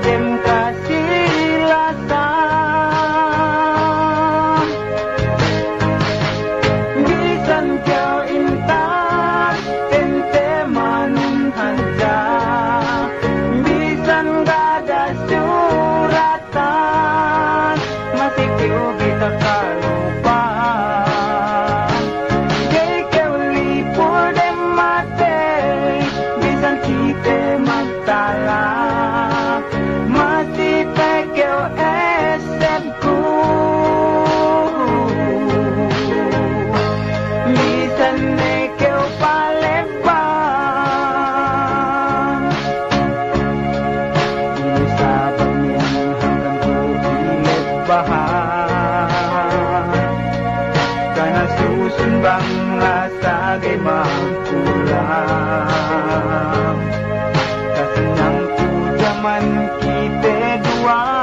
dem kasilasan bisan kau intan tente manun hanja bisan gada suratan masih kau kita kalupa kay kau lipur dem mate bisan kita magtala masih kau esepku bisan kau palembang ini sabang yang hanggang ku pilit bahan karena susun bangla sagay magkulang kasenang ku zaman kita dua